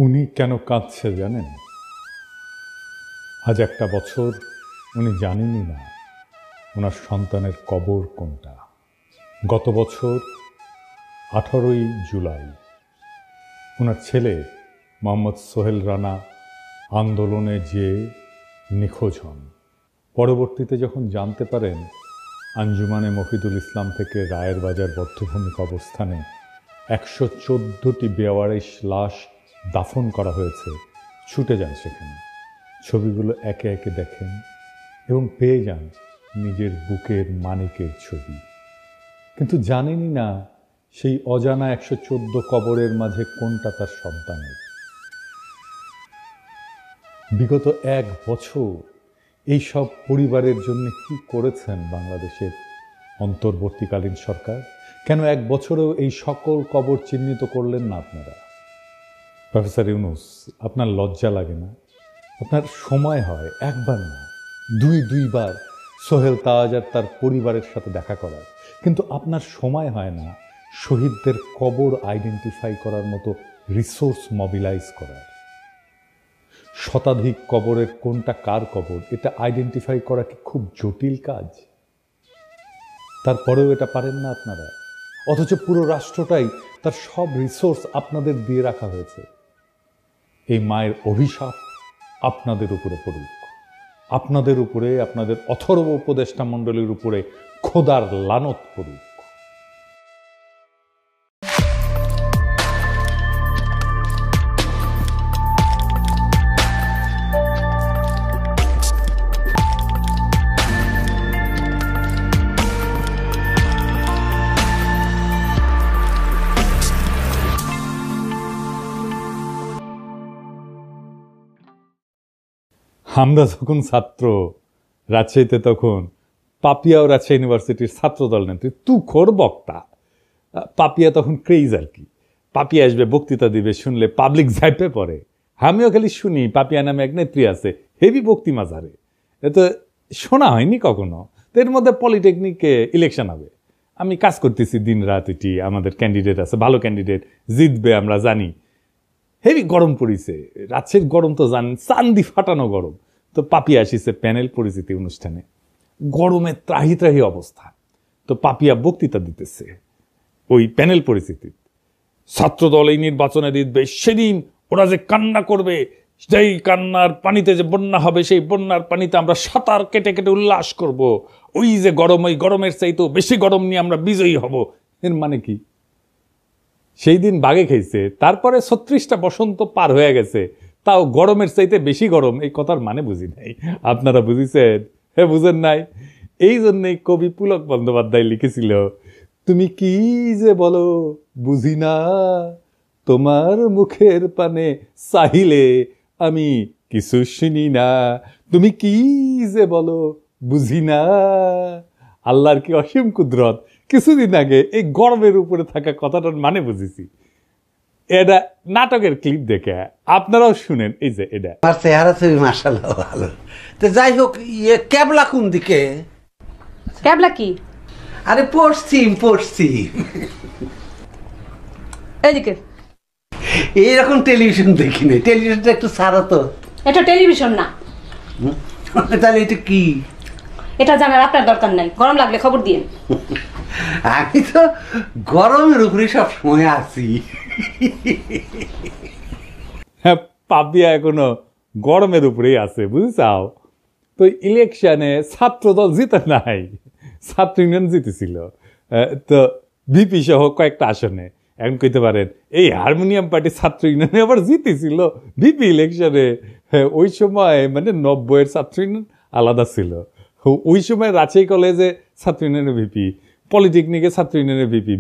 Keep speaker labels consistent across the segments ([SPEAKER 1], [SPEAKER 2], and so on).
[SPEAKER 1] উনি কেন কাঁদছে জানেন? আজ একটা বছর উনি জানেনই না ওনার সন্তানের কবর কোনটা। গত বছর 18ই জুলাই ওনার ছেলে মোহাম্মদ সোহেল রানা আন্দোলনে যে নিখোঁজ হন। পরবর্তীতে যখন জানতে পারেন আঞ্জুমানে মফিদুল ইসলাম থেকে রায়ের বাজার বদ্ধভূমি কবরস্থানে 114টি বেওয়ারিশ লাশ দাফন করা হয়েছে, ছুটে যান সেখানে। ছবিগুলো একে একে দেখেন এবং পেয়ে যান নিজের বুকের মানিকের ছবি। কিন্তু জানেনই না সেই অজানা 114 কবরের মাঝে কোনটা তার সন্তানের। বিগত 1 বছর এই সব পরিবারের জন্য কি করেছেন বাংলাদেশের অন্তর্বর্তীকালীন সরকার? কেন 1 বছরেও এই সকল কবর চিহ্নিত করলেন না আপনারা? প্রফেসর ইউনূস, আপনার লজ্জা লাগে না? আপনার সময় হয় একবার না দুইবার সোহেল তাজ আর তার পরিবারের সাথে দেখা করার, কিন্তু আপনার সময় হয় না শহীদদের কবর আইডেন্টিফাই করার মতো রিসোর্স মোবিলাইজ করার। শতাধিক কবরের কোনটা কার কবর এটা আইডেন্টিফাই করা কি খুব জটিল কাজ? তারপরেও এটা পারেন না আপনারা, অথচ পুরো রাষ্ট্রটাই তার সব রিসোর্স আপনাদের দিয়ে রাখা হয়েছে। এই মায়ের অভিশাপ আপনাদের উপরে পড়ুক, আপনাদের উপরে, আপনাদের অথর্ব উপদেষ্টা মণ্ডলীর উপরে খোদার লানত পড়ুক। আমরা যখন ছাত্র রাজশাহীতে, তখন পাপিয়া ও রাজশাহী ইউনিভার্সিটির ছাত্রদল নেত্রী তুখোর বক্তা। পাপিয়া তখন ক্রেজ আর কি। পাপিয়া আসবে, বক্তৃতা দিবে, শুনলে পাবলিক ঝাইপে পড়ে। আমিও খালি শুনি পাপিয়া নামে এক নেত্রী আছে, হেভি বক্তি মাঝারে। এ তো শোনা হয়নি কখনো। তো এর মধ্যে পলিটেকনিকে ইলেকশন হবে, আমি কাজ করতেছি দিন রাত, এটি আমাদের ক্যান্ডিডেট আছে, ভালো ক্যান্ডিডেট, জিতবে আমরা জানি। হেভি গরম পড়িছে, রাজশাহীর গরম তো জানেন, চান্দি ফাটানো গরম। তো পাপিয়া আসিছে প্যানেল পরিচিতি অনুষ্ঠানে, গরমে ত্রাহি ত্রাহি অবস্থা। তো পাপিয়া বক্তৃতা দিতেছে ওই প্যানেল পরিচিতি। ছাত্রদল এই নির্বাচনে জিতবে, সেদিন ওরা যে কান্না করবে, সেই কান্নার পানিতে যে বন্যা হবে, সেই বন্যার পানিতে আমরা সাঁতার কেটে কেটে উল্লাস করব। ওই যে গরম, ওই গরমের চাইতেও বেশি গরম নিয়ে আমরা বিজয়ী হব। এর মানে কি? সেই দিন বাগে খেয়েছে, তারপরে 36টা বসন্ত পার হয়ে গেছে, তাও গরমের চাইতে বেশি গরম। এই কথার মানে বুঝি নাই। আপনারা বুঝিছেন? হ্যাঁ, বুঝেন নাই? এই জন্যই কবি পুলক বন্দ্যোপাধ্যায় লিখেছিল, তুমি কি যে বলো বুঝি না, তোমার মুখের পানে চাহিলে আমি কিছু শুনি না। তুমি কি যে বলো বুঝি না। আল্লাহর কি অসীম কুদরত। কিছুদিন আগে এই গরমের উপরে থাকা কথাটার মানে বুঝেছি। এটা নাটকের ক্লিপ দেখে আপনারাও শুনেন। এই যে এটা
[SPEAKER 2] আমার চেহারা ছবি মাশাআল্লাহ ভালো। তো যাই হোক, ক্যাবলা কোন দিকে?
[SPEAKER 3] ক্যাবলা কি?
[SPEAKER 2] আরে পশ্চিম।
[SPEAKER 3] এইদিকে।
[SPEAKER 2] এইরকম টেলিভিশন দেখি নাই, টেলিভিশনটা একটু ছাড়ো তো।
[SPEAKER 3] এটা টেলিভিশন না।
[SPEAKER 2] তাহলে এটা কি?
[SPEAKER 3] এটা জানার আপনার দরকার নাই, গরম লাগলে খবর দিন।
[SPEAKER 2] আমি তো গরমের উপরে সব সময় আছি।
[SPEAKER 1] হ্যাঁ, পাপিয়া এখনো গরমের উপরেই আছে, বুঝছাও? তো ইলেকশনে ছাত্রদল জিতে নাই, ছাত্র ইউনিয়ন জিতেছিল। তো বিপি সহ কয়েকটা আসনে। এখন কইতে পারেন এই হারমোনিয়াম পার্টি ছাত্র ইউনিয়নে আবার জিতেছিল বিপি ইলেকশনে। ওই সময় মানে 90-এর ছাত্র ইউনিয়ন আলাদা ছিল। ওই সময় রাজশাহী কলেজে ছাত্র ইউনিয়নের ভিপি, পলিটেকনিকে ছাত্র ইউনিয়নের ভিপি,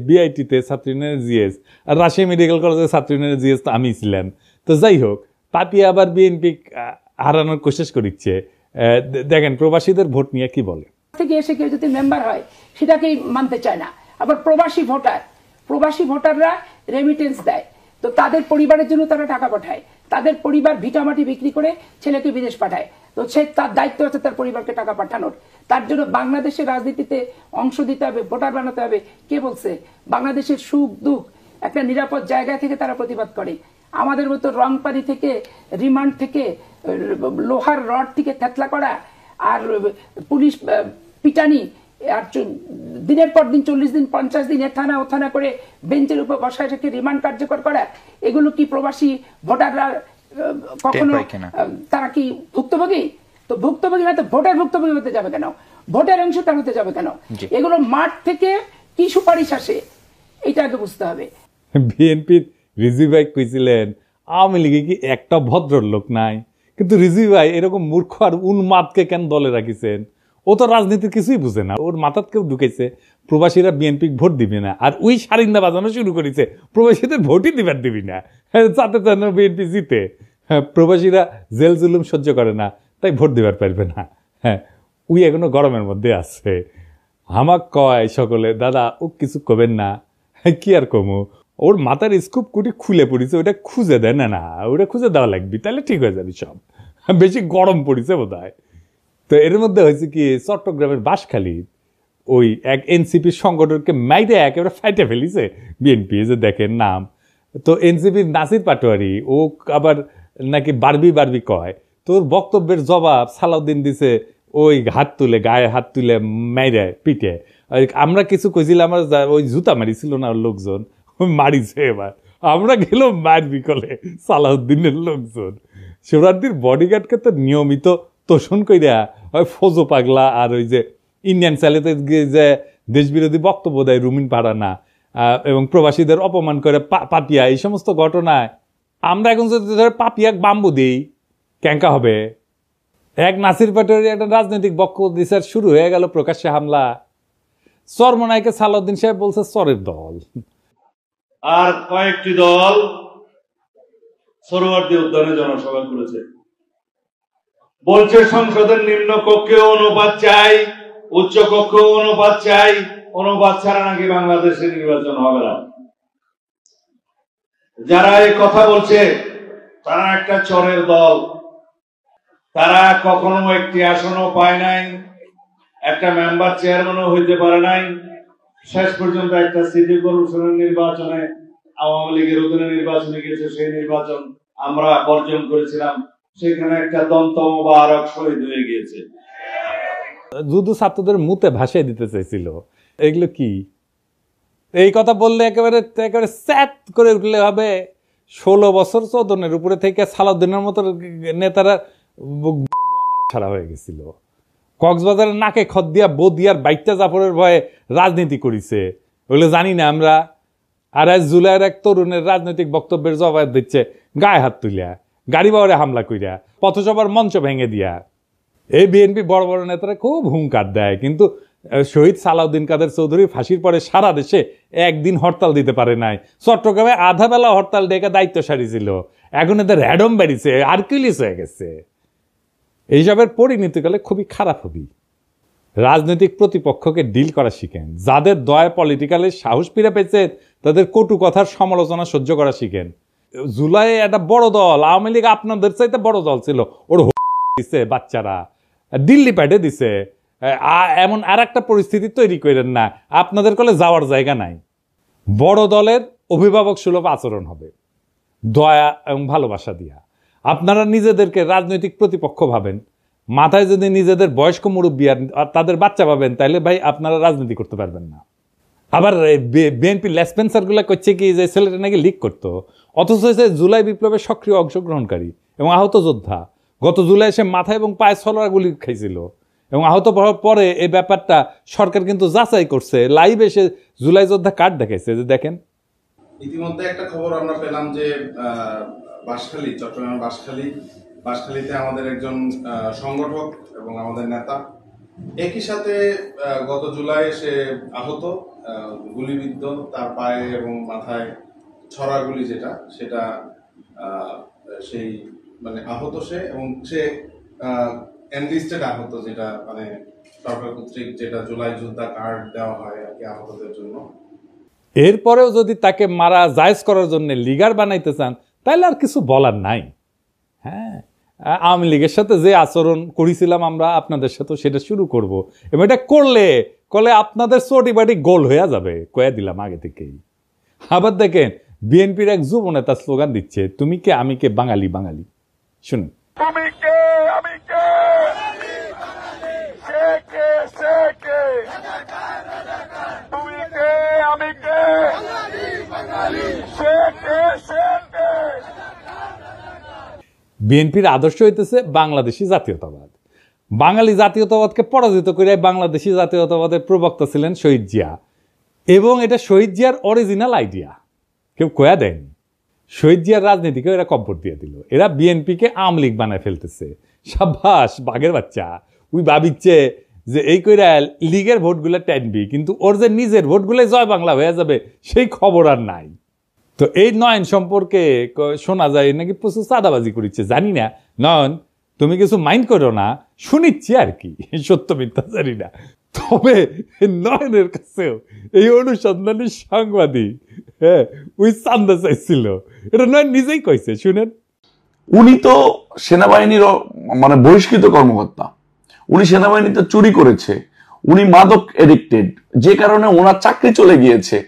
[SPEAKER 1] বিআইটিতে ছাত্র ইউনিয়নের জিএস, আর রাজশাহী মেডিকেল কলেজের ছাত্র ইউনিয়নের জিএস তো আমি ছিলাম। তো যাই হোক, পাপিয়া আবার বিএনপি হারানোর কোশিশ করিচ্ছে। দেখেন প্রবাসীদের ভোট নিয়ে কি বলে।
[SPEAKER 4] থেকে এসে কেউ যদি মেম্বার হয় সেটাকেই মানতে চায় না। আবার প্রবাসী ভোটাররা রেমিটেন্স দেয়, তো তাদের পরিবারের জন্য তারা টাকা পাঠায়, তাদের পরিবার ভিটামাটি বিক্রি করে ছেলেকে বিদেশ পাঠায়। তো সে তার দায়িত্ব আছে তার পরিবারকে টাকা পাঠানোর। তার জন্য বাংলাদেশের রাজনীতিতে অংশ দিতে হবে, ভোটার বানাতে হবে। কে বলছে? বাংলাদেশের সুখ দুঃখ একটা নিরাপদ জায়গা থেকে তারা প্রতিবাদ করে। আমাদের মতো রং পানি থেকে, রিমান্ড থেকে, লোহার রড থেকে থেতলা করা, আর পুলিশ পিটানি, আর দিনের পর দিন 40 দিন 50 দিন থানা ও থানা করে বেঞ্চের উপর বসায় রেখে রিমান্ড কার্যকর করা, এগুলো কি প্রবাসী ভোটাররা কখনো তারা কি ভুক্তভোগী? তো ভুক্তভোগী না তো ভোটার ভুক্তভোগী হতে যাবে কেন? ভোটার অংশ তার হতে যাবে কেন? এগুলো মাঠ থেকে কি সুপারিশ আসে এটা আগে বুঝতে হবে।
[SPEAKER 1] বিএনপির রিজভি ভাই কইছিলেন আওয়ামী লীগে কি একটা ভদ্রলোক নাই, কিন্তু রিজভি ভাই এরকম মূর্খ আর উন্মাদকে কেন দলে রাখিছেন? ও তো রাজনীতির কিছুই বুঝে না। ওর মাথাত কেউ ঢুকেছে প্রবাসীরা বিএনপি ভোট দিবে না, আর ওই সারিন্দা বাজানো শুরু করেছে প্রবাসীদের ভোটই দিবার দিবি না, যাতে যেন বিএনপি জিতে। প্রবাসীরা জেল জুলুম সহ্য করে না, তাই ভোট দিবার পারবে না। হ্যাঁ, ওই এখনো গরমের মধ্যে আছে। আমাক কয় সকলে, দাদা ও কিছু কবেন না। কি আর কমু, ওর মাথার স্কুপ কুটি খুলে পড়েছে, ওইটা খুঁজে দেয় না। না, ওইটা খুঁজে দেওয়া লাগবে, তাহলে ঠিক হয়ে যাবে সব। বেশি গরম পড়েছে বোধ হয়। তো এর মধ্যে হয়েছে কি, চট্টগ্রামের বাঁশখালী ওই এক এনসিপির সংগঠনকে মাইরে একেবারে ফাইটে ফেলিছে বিএনপি, যে দেখেন নাম। তো এনসিপির নাসির পাটোয়ারি ও আবার নাকি বারবি বারবি কয়, তোর বক্তব্যের জবাব সালাউদ্দিন দিছে ওই হাত তুলে, গায়ে হাত তুলে মাইরে পিটে। আমরা কিছু কইছিলাম, আমার ওই জুতা মারিছিল না ওর লোকজন, মারিছে। এবার আমরা গেলাম মারবি কলে সালাউদ্দিনের লোকজন। শিবরাত্রির বডিগার্ডকে তো নিয়মিত তোষণ কইরা ওই ফজো পাগলা আর ওই যে ইন্ডিয়ান চ্যানেলে যে দেশবিরোধী বক্তব্য দেয় রুমিন পাড়ানা এবং প্রবাসীদের অপমান করে পাপিয়া, এই সমস্ত ঘটনায় আমরা এখন যদি ধরে পাপিয়াক বাম্বু দিই ক্যাঙ্কা হবে। এক নাসির পাটোয়ারি একটা রাজনৈতিক বক্তব্য দিছে, শুরু হয়ে গেল প্রকাশ্যে হামলা। চরমনাইকে সালাউদ্দিন সাহেব বলছে চরের দল,
[SPEAKER 5] আর কয়েকটি দল সরোয়ার্দী উদ্যানে জনসভা করেছে, বলছে সংসদের নিম্ন কক্ষে অনুপাত চাই, উচ্চ কক্ষে অনুপাত চাই, অনুপাত ছাড়া নাকি বাংলাদেশে নির্বাচন হবে না। যারা এই কথা বলছে তারা একটা চরের দল। তারা কখনো একটি আসনও পায় নাই, একটা মেম্বার চেয়ারম্যানও হইতে পারে নাই। শেষ পর্যন্ত একটা সিটি কর্পোরেশনের নির্বাচনে আওয়ামী লীগের অধীনে নির্বাচনে গেছে, সেই নির্বাচন আমরা বর্জন করেছিলাম, সেখানে একটা দন্ত মোবারক শহীদ হয়ে গিয়েছে।
[SPEAKER 1] যুদ্ধ ছাত্রদের মুতে ভাসিয়ে দিতে চাইছিল। এগুলো কি? এই কথা বললে একেবারে একেবারে স্যাট করে উঠলে হবে। 16 বছর চৌদনের উপরে থেকে সালাউদ্দিনের মতো নেতারা ছাড়া হয়ে গেছিল। কক্সবাজারের নাকে খদ্দিয়া বদিয়ার বাইকটা জাফরের ভয়ে রাজনীতি করিছে, ওগুলো জানি না আমরা। আর আজ জুলাইয়ের এক তরুণের রাজনৈতিক বক্তব্যের জবাব দিচ্ছে গায়ে হাত তুলিয়া, গাড়ি বাওয়ারে হামলা কইরা, পথসভার মঞ্চ ভেঙে দিয়া। এই বিএনপি বড় বড় নেতারা খুব হুঙ্কার দেয়, কিন্তু শহীদ সালাউদ্দিন কাদের চৌধুরী ফাঁসির পরে সারা দেশে একদিন হরতাল দিতে পারে নাই। চট্টগ্রামে আধা বেলা হরতাল ডেকে দায়িত্ব সারিছিল, এখন এদের র্যাডম বেরিয়েছে, আর্কিলিস হয়ে গেছে। এইসবের পরিণতিকালে খুবই খারাপ হবি। রাজনৈতিক প্রতিপক্ষকে ডিল করা শিখেন। যাদের দয়া পলিটিক্যালের সাহস ফিরে পেয়েছে তাদের কটু কথার সমালোচনা সহ্য করা শিখেন। জুলাই একটা বড় দল, আওয়ামী লীগ আপনাদের চাইতে বড় দল ছিল, ওর দিছে বাচ্চারা, দিল্লি পাঠিয়ে দিছে। এমন আর একটা পরিস্থিতি তৈরি করেন না, আপনাদের কলে যাওয়ার জায়গা নাই। বড় দলের অভিভাবক সুলভ আচরণ হবে, দয়া এবং ভালোবাসা দিয়া। আপনারা নিজেদেরকে রাজনৈতিক প্রতিপক্ষ ভাবেন, মাথায় যদি নিজেদের বয়স্ক মুরব্বী আর তাদের বাচ্চা ভাবেন, তাহলে ভাই আপনারা রাজনীতি করতে পারবেন না। আবার বিএনপি লেসপেন্সার গুলা করছে কি যে ছেলেটা নাকি লিক করতো, অথচ হয়েছে জুলাই বিপ্লবের সক্রিয় অংশগ্রহণকারী এবং আহত যোদ্ধা। গত জুলাই সে মাথা এবং পায়ে ছলরা গুলি খাইছিল এবং আহত পরে এই ব্যাপারটা সরকার কিন্তু যাচাই করছে, লাইভ এসে জুলাই যোদ্ধা কার্ড দেখাইছে যে দেখেন।
[SPEAKER 6] ইতিমধ্যে একটা খবর আমরা পেলাম যে বাঁশখালী, চট্টগ্রামের বাঁশখালীতে আমাদের একজন সংগঠক এবং আমাদের নেতা একই সাথে গত জুলাই সে আহত, গুলিবিদ্ধ, তার পায়ে এবং মাথায় ছড়া গুলি যেটা, সেটা সেই মানে আহত সে, এবং সে এনলিস্টেড আহত, যেটা মানে সরকার কর্তৃক যেটা জুলাই যোদ্ধা কার্ড দেওয়া হয় আর কি আহতদের জন্য।
[SPEAKER 1] এরপরেও যদি তাকে মারা জায়েজ করার জন্য লিগার বানাইতে চান তাহলে আর কিছু বলার নাই। হ্যাঁ, আওয়ামী লীগের সাথে যে আচরণ করেছিলাম আমরা আপনাদের সাথে সেটা শুরু করব, এবং এটা করলে আপনাদের চটি বাটি গোল হয়ে যাবে, কয়ে দিলাম আগে থেকেই। আবার দেখেন বিএনপির এক যুব নেতা স্লোগান দিচ্ছে, তুমি কে আমি কে বাঙালি বাঙালি। শুনুন,
[SPEAKER 7] তুমি কে আমি কে, সে কে সে কে, তুমি কে আমি কে, সে কে সে কে।
[SPEAKER 1] বিএনপির আদর্শ হইতেছে বাংলাদেশি জাতীয়তাবাদ। বাঙালি জাতীয়তাবাদকে পরাজিত করে বাংলাদেশি জাতীয়তাবাদের প্রবক্তা ছিলেন শহীদ জিয়া, এবং এটা শহীদ জিয়ার অরিজিনাল আইডিয়া, কেউ কয়া দেয়নি। শহীদ জিয়ার রাজনীতিকে এরা কব্বর দিয়ে দিল। এরা বিএনপিকে আওয়ামী লীগ বানায় ফেলতেছে। সাবাস বাঘের বাচ্চা, ওই ভাবিচ্ছে যে এই কইরা লীগের ভোটগুলো টানবি, কিন্তু ওর যে নিজের ভোটগুলো জয় বাংলা হয়ে যাবে সেই খবর আর নাই। তো এই নয়ন সম্পর্কে শোনা যায় নাকি প্রচুর চাঁদাবাজি করেছে, জানি না। নয়ন তুমি কিছু মাইন্ড করো না, শুনিচ্ছি আর কি, সত্য মিথ্যা জানি না। তবে নয়নের কাছেও এই অনুসন্ধানী সাংবাদিক ওই চান্দা চাইছিল, এটা নয়ন নিজেই কইছে, শুনেন।
[SPEAKER 8] উনি তো সেনাবাহিনীর মানে বহিষ্কৃত কর্মকর্তা, উনি সেনাবাহিনীতে চুরি করেছে, উনি মাদক এডিক্টেড, যে কারণে ওনার চাকরি চলে গিয়েছে।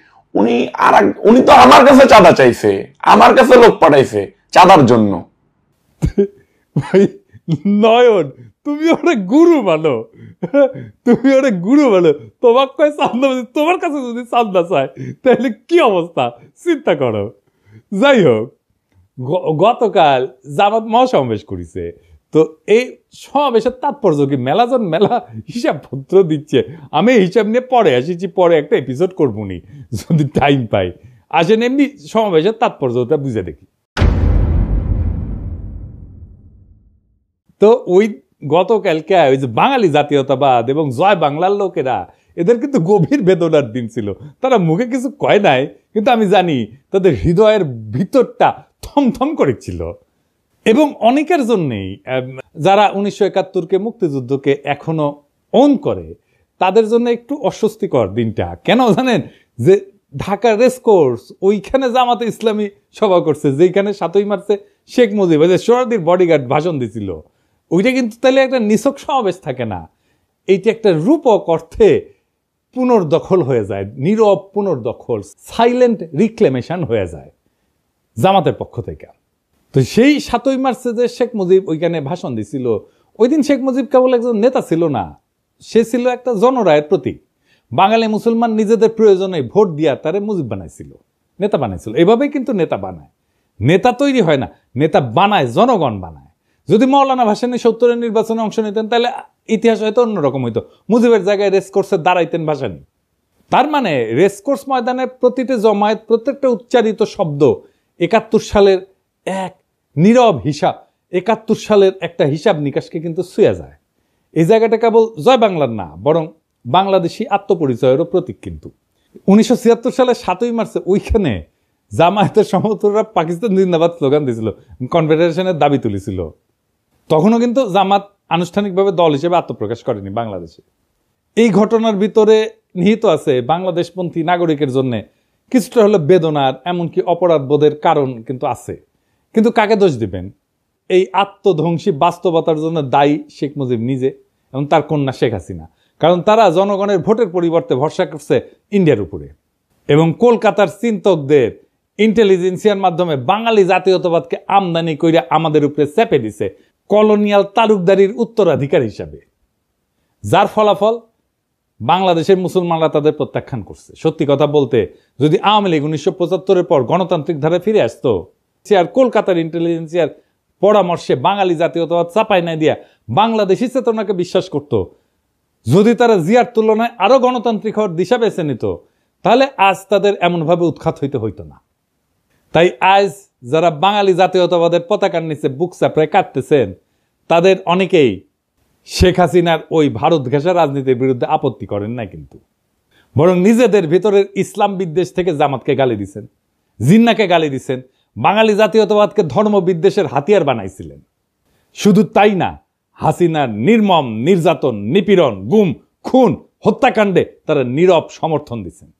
[SPEAKER 8] উনি তো আমার কাছে চাঁদা চাইছে, আমার কাছে লোক পাঠাইছে চাঁদার জন্য।
[SPEAKER 1] ভাই নয়ন, তুমি ওরা গুরু মানো, তুমি ওরা গুরু মানো, তোমার কয় চান্দা, তোমার কাছে যদি চান্দা চায় তাহলে কি অবস্থা চিন্তা করো। যাই হোক, গতকাল জামাত মহাসমাবেশ করেছে। তো এই সমাবেশের তাৎপর্য কি, মেলাজন মেলা হিসাবপত্র দিচ্ছে। আমি হিসাব নিয়ে পরে আসিছি, পরে একটা এপিসোড করবো নি যদি টাইম পাই। আসেন এমনি সমাবেশের তাৎপর্যটা বুঝে দেখি। তো ওই গতকালকে ওই যে বাঙালি জাতীয়তাবাদ এবং জয় বাংলার লোকেরা, এদের কিন্তু গভীর বেদনার দিন ছিল। তারা মুখে কিছু কয় নাই, কিন্তু আমি জানি তাদের হৃদয়ের ভিতরটা থমথম করেছিল। এবং অনেকের জন্যেই, যারা 1971-কে মুক্তিযুদ্ধকে এখনো অন করে, তাদের জন্য একটু অস্বস্তিকর দিনটা। কেন জানেন? যে ঢাকা রেসকোর্স, ওইখানে জামাতে ইসলামী সভা করছে, যেখানে 7ই মার্চে শেখ মুজিব সোহরাওয়ার্দীর বডিগার্ড ভাষণ দিছিল। ওইটা কিন্তু তাহলে একটা নিছক সমাবেশ থাকে না, এইটা একটা রূপক অর্থে পুনর্দখল হয়ে যায়, নীরব পুনর্দখল, সাইলেন্ট রিক্লেমেশন হয়ে যায় জামাতের পক্ষ থেকে। তো সেই 7ই মার্চে যে শেখ মুজিব ওইখানে ভাষণ দিছিল, ওই দিন শেখ মুজিব কেবল একজন নেতা ছিল না, সে ছিল একটা জনরায়ের প্রতীক। বাঙালি মুসলমান নিজেদের প্রয়োজনে ভোট দিয়া তারে মুজিব বানাইছিল, নেতা বানাইছিল। এভাবেই কিন্তু নেতা বানায়, নেতা তৈরি হয় না, নেতা বানায় জনগণ বানায়। যদি মৌলানা ভাসানী 70-এর নির্বাচনে অংশ নিতেন তাহলে ইতিহাস হয়তো অন্যরকম হইতো, মুজিবের জায়গায় রেসকোর্সে দাঁড়াইতেন ভাসানী। তার মানে রেসকোর্স ময়দানে প্রতিটি জমায়েত, প্রত্যেকটা উচ্চারিত শব্দ 71 সালের এক নীরব হিসাব, 71 সালের একটা হিসাব নিকাশকে কিন্তু ছুঁয়ে যায়। এই জায়গাটা কেবল জয় বাংলার না, বরং বাংলাদেশি আত্মপরিচয়েরও প্রতীক। কিন্তু 1976 সালে 7ই মার্চে ওইখানে জামায়াতের সমর্থকরা পাকিস্তান জিন্দাবাদ স্লোগান দিয়েছিল, কনফেডারেশনের দাবি তুলেছিল। তখনও কিন্তু জামাত আনুষ্ঠানিকভাবে দল হিসেবে আত্মপ্রকাশ করেনি বাংলাদেশে। এই ঘটনার ভিতরে নিহিত আছে বাংলাদেশপন্থী নাগরিকের জন্য কিছুটা হলো বেদনার, এমনকি অপরাধ বোধের কারণ কিন্তু আছে। কিন্তু কাকে দোষ দিবেন? এই আত্মধ্বংসী বাস্তবতার জন্য দায়ী শেখ মুজিব নিজে এবং তার কন্যা শেখ হাসিনা। কারণ তারা জনগণের ভোটের পরিবর্তে ভরসা করছে ইন্ডিয়ার উপরে, এবং কলকাতার চিন্তকদের ইন্টেলিজেন্সিয়ার মাধ্যমে বাঙালি জাতীয়তাবাদকে আমদানি করে আমাদের উপরে চেপে দিছে কলোনিয়াল তালুকদারির উত্তরাধিকার হিসাবে, যার ফলাফল বাংলাদেশের মুসলমানরা তাদের প্রত্যাখ্যান করছে। সত্যি কথা বলতে, যদি আওয়ামী লীগ 1975-এর পর গণতান্ত্রিক ধারায় ফিরে আসতো, সে আর কলকাতার ইন্টেলিজেন্সিয়ার পরামর্শে বাঙালি জাতীয়তাবাদ চাপাই নাই দিয়া বাংলাদেশি চেতনাকে বিশ্বাস করত, যদি তারা জিয়ার তুলনায় আরো গণতান্ত্রিক হওয়ার দিশা বেছে নিত, তাহলে আজ তাদের এমনভাবে উৎখাত হইতো না। তাই আজ যারা বাঙালি জাতীয়তাবাদের পতাকার নিচে বুক চাপড়ায় কাটতেছেন, তাদের অনেকেই শেখ হাসিনার ওই ভারত ঘেঁষা রাজনীতির বিরুদ্ধে আপত্তি করেন না, কিন্তু বরং নিজেদের ভিতরের ইসলাম বিদ্বেষ থেকে জামাতকে গালি দিচ্ছেন, জিন্নাকে গালি দিচ্ছেন, বাঙালি জাতীয়তাবাদকে ধর্ম বিদ্বেষের হাতিয়ার বানাইছিলেন। শুধু তাই না, হাসিনার নির্মম নির্যাতন, নিপীড়ন, গুম, খুন, হত্যাকাণ্ডে তারা নীরব সমর্থন দিচ্ছেন।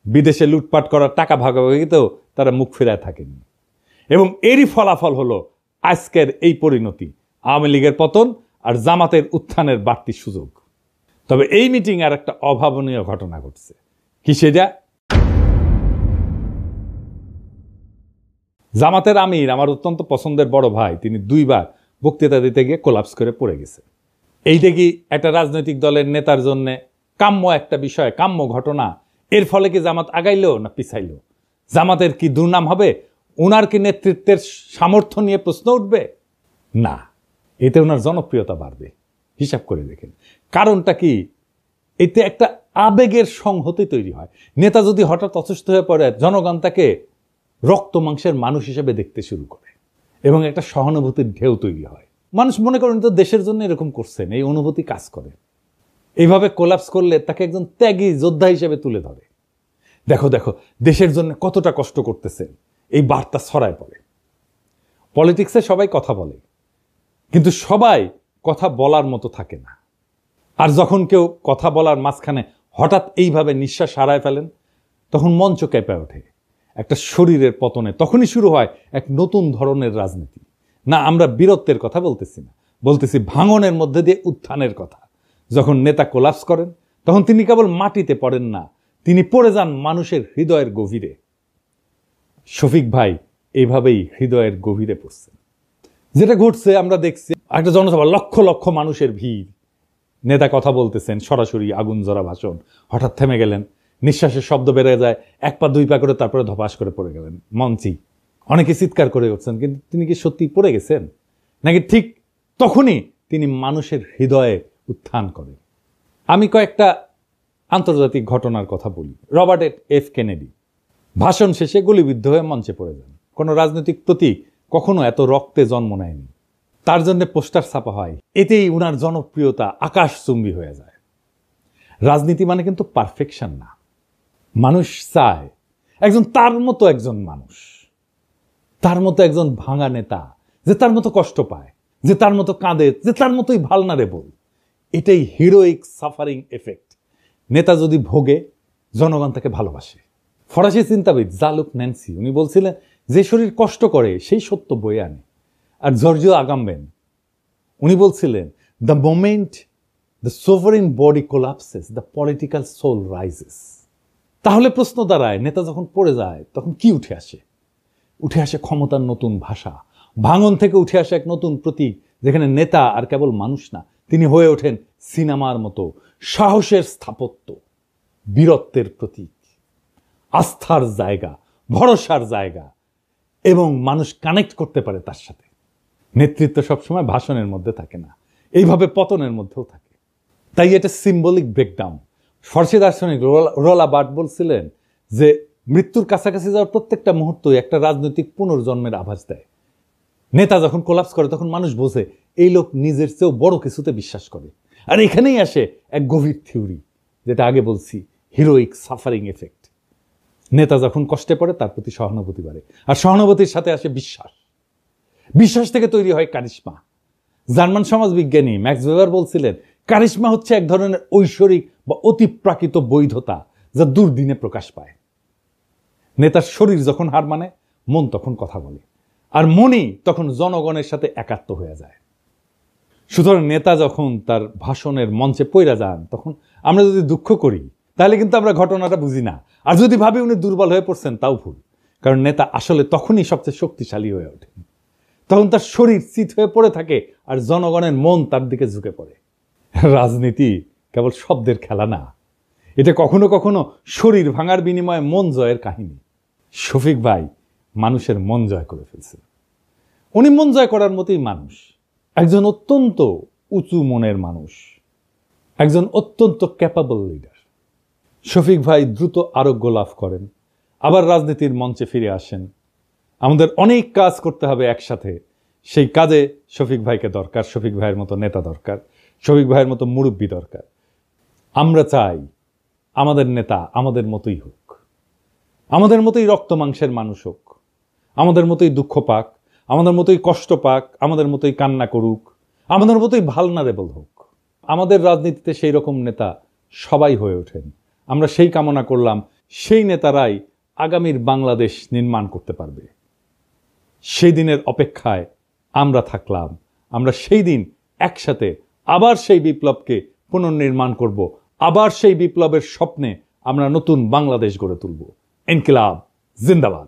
[SPEAKER 1] বিদেশে লুটপাট করার টাকা ভাগাভাগিতেও তারা মুখ ফেরায় থাকেনি। এবং এরই ফলাফল হলো আজকের এই পরিণতি, আওয়ামী লীগের পতন আর জামাতের উত্থানের বাড়তি সুযোগ। তবে এই মিটিং আর একটা অভাবনীয় ঘটনা ঘটছে। কি সেটা? জামাতের আমির, আমার অত্যন্ত পছন্দের বড় ভাই, তিনি 2 বার বক্তৃতা দিতে গিয়ে কোলাপস করে পড়ে গেছে। এইটা কি একটা রাজনৈতিক দলের নেতার জন্য কাম্য একটা বিষয়, কাম্য ঘটনা? এর ফলে কি জামাত আগাইলো না পিছাইলো? জামাতের কি দুর্নাম হবে? ওনার কি নেতৃত্বের সামর্থ্য নিয়ে প্রশ্ন উঠবে? না, এতে ওনার জনপ্রিয়তা বাড়বে। হিসাব করে দেখেন কারণটা কি? এতে একটা আবেগের সংহতি তৈরি হয়। নেতা যদি হঠাৎ অসুস্থ হয়ে পড়ে, জনগণ তাকে রক্ত মাংসের মানুষ হিসেবে দেখতে শুরু করে এবং একটা সহানুভূতির ঢেউ তৈরি হয়। মানুষ মনে করেন তো দেশের জন্য এরকম করছেন, এই অনুভূতি কাজ করে। এইভাবে কোলাপস করলে তাকে একজন ত্যাগী যোদ্ধা হিসেবে তুলে ধরে। দেখো দেখো দেশের জন্য কতটা কষ্ট করতেছেন, এই বার্তা ছড়ায় পড়ে। পলিটিক্সে সবাই কথা বলে, কিন্তু সবাই কথা বলার মতো থাকে না। আর যখন কেউ কথা বলার মাঝখানে হঠাৎ এইভাবে নিঃশ্বাস হারায় ফেলেন, তখন মঞ্চ কেঁপে ওঠে। একটা শরীরের পতনে তখনই শুরু হয় এক নতুন ধরনের রাজনীতি। না, আমরা বীরত্বের কথা বলতেছি না, বলতেছি ভাঙনের মধ্যে দিয়ে উত্থানের কথা। যখন নেতা কোলাপস করেন, তখন তিনি কেবল মাটিতে পড়েন না, তিনি পড়ে যান মানুষের হৃদয়ের গভীরে। শফিক ভাই এইভাবেই হৃদয়ের গভীরে পড়ছেন। যেটা ঘটছে আমরা দেখছি, একটা জনসভা, লক্ষ লক্ষ মানুষের ভিড়, নেতা কথা বলতেছেন, সরাসরি আগুন জ্বরা ভাষণ, হঠাৎ থেমে গেলেন, নিঃশ্বাসের শব্দ বেড়ে যায়, 1 পা 2 পা করে, তারপরে ধপাস করে পড়ে গেলেন মঞ্চেই। অনেকে চিৎকার করে উঠছেন, কিন্তু তিনি কি সত্যি পড়ে গেছেন নাকি ঠিক তখনই তিনি মানুষের হৃদয়ে উত্থান করেন? আমি কয়েকটা আন্তর্জাতিক ঘটনার কথা বলি। রবার্ট এফ কেনেডি ভাষণ শেষে গুলিবিদ্ধ হয়ে মঞ্চে পড়ে যান। কোনো রাজনৈতিক প্রতীক কখনো এত রক্তে জন্ম নেয়নি। তার জন্য পোস্টার ছাপা হয়, এতেই উনার জনপ্রিয়তা আকাশচুম্বী হয়ে যায়। রাজনীতি মানে কিন্তু পারফেকশন না। মানুষ চায় একজন তার মতো একজন মানুষ, তার মতো একজন ভাঙা নেতা, যে তার মতো কষ্ট পায়, যে তার মতো কাঁদে, যে তার মতোই ভালনারেবল। এটাই হিরোইক সাফারিং এফেক্ট। নেতা যদি ভোগে, জনগণ তাকে ভালোবাসে। ফরাসি চিন্তাবিদ জালুক ন্যান্সি, উনি বলছিলেন, যে শরীর কষ্ট করে সেই সত্য বয়ে আনে। আর জর্জিও আগাম্বেন উনি বলছিলেন, the moment the sovereign body collapses, the political soul rises. তাহলে প্রশ্ন দাঁড়ায়, নেতা যখন পড়ে যায় তখন কি উঠে আসে? উঠে আসে ক্ষমতার নতুন ভাষা। ভাঙন থেকে উঠে আসে এক নতুন প্রতীক, যেখানে নেতা আর কেবল মানুষ না, তিনি হয়ে ওঠেন সিনেমার মতো সাহসের স্থাপত্য, বীরত্বের প্রতীক, আস্থার জায়গা, ভরসার জায়গা, এবং মানুষ কানেক্ট করতে পারে তার সাথে। নেতৃত্ব সবসময় ভাষণের মধ্যে থাকে না, এইভাবে পতনের মধ্যেও থাকে। তাই এটা সিম্বলিক ব্রেকডাউন। ফরাসি দার্শনিক রোলা বার্ট বলছিলেন যে মৃত্যুর কাছাকাছি যাওয়ার প্রত্যেকটা মুহূর্তই একটা রাজনৈতিক পুনর্জন্মের আভাস দেয়। নেতা যখন কোলাপস করে, তখন মানুষ বোঝে এই লোক নিজের চেয়েও বড় কিছুতে বিশ্বাস করে। আর এখানেই আসে এক গভীর থিওরি, যেটা আগে বলছি, হিরোইক সাফারিং এফেক্ট। নেতা যখন কষ্টে পড়ে, তার প্রতি সহানুভূতি বাড়ে, আর সহানুভূতির সাথে আসে বিশ্বাস। বিশ্বাস থেকে তৈরি হয় কারিশমা। জার্মান সমাজবিজ্ঞানী ম্যাক্স ওয়েবার বলছিলেন, কারিশমা হচ্ছে এক ধরনের ঐশ্বরিক বা অতিপ্রাকৃত বৈধতা, যা দুর্দিনে প্রকাশ পায়। নেতার শরীর যখন হার মানে, মন তখন কথা বলে, আর মনই তখন জনগণের সাথে একাত্ম হয়ে যায়। সুতরাং নেতা যখন তার ভাষণের মঞ্চে পইরা যান, তখন আমরা যদি দুঃখ করি, তাহলে কিন্তু আমরা ঘটনাটা বুঝি না। আর যদি ভাবি উনি দুর্বল হয়ে পড়ছেন, তাও ভুল। কারণ নেতা আসলে তখনই সবচেয়ে শক্তিশালী হয়ে ওঠেন। তখন তার শরীর চিত হয়ে পড়ে থাকে, আর জনগণের মন তার দিকে ঝুঁকে পড়ে। রাজনীতি কেবল শব্দের খেলা না, এটা কখনো কখনো শরীর ভাঙার বিনিময়ে মন জয়ের কাহিনী। শফিক ভাই মানুষের মন জয় করে ফেলছে। উনি মন জয় করার মতোই মানুষ, একজন অত্যন্ত উঁচু মনের মানুষ, একজন অত্যন্ত ক্যাপাবল লিডার। শফিক ভাই দ্রুত আরোগ্য লাভ করেন, আবার রাজনীতির মঞ্চে ফিরে আসেন। আমাদের অনেক কাজ করতে হবে একসাথে, সেই কাজে শফিক ভাইকে দরকার, শফিক ভাইয়ের মতো নেতা দরকার, শফিক ভাইয়ের মতো মুরব্বী দরকার। আমরা চাই আমাদের নেতা আমাদের মতোই হোক, আমাদের মতোই রক্ত মাংসের মানুষ হোক, আমাদের মতোই দুঃখ পাক, আমাদের মতোই কষ্ট পাক, আমাদের মতোই কান্না করুক, আমাদের মতোই ভালনারেবল হোক। আমাদের রাজনীতিতে সেই রকম নেতা সবাই হয়ে ওঠেন। আমরা সেই কামনা করলাম, সেই নেতারাই আগামীর বাংলাদেশ নির্মাণ করতে পারবে। সেই দিনের অপেক্ষায় আমরা থাকলাম। আমরা সেই দিন একসাথে আবার সেই বিপ্লবকে পুনর্নির্মাণ করব, আবার সেই বিপ্লবের স্বপ্নে আমরা নতুন বাংলাদেশ গড়ে তুলব। ইনকিলাব জিন্দাবাদ।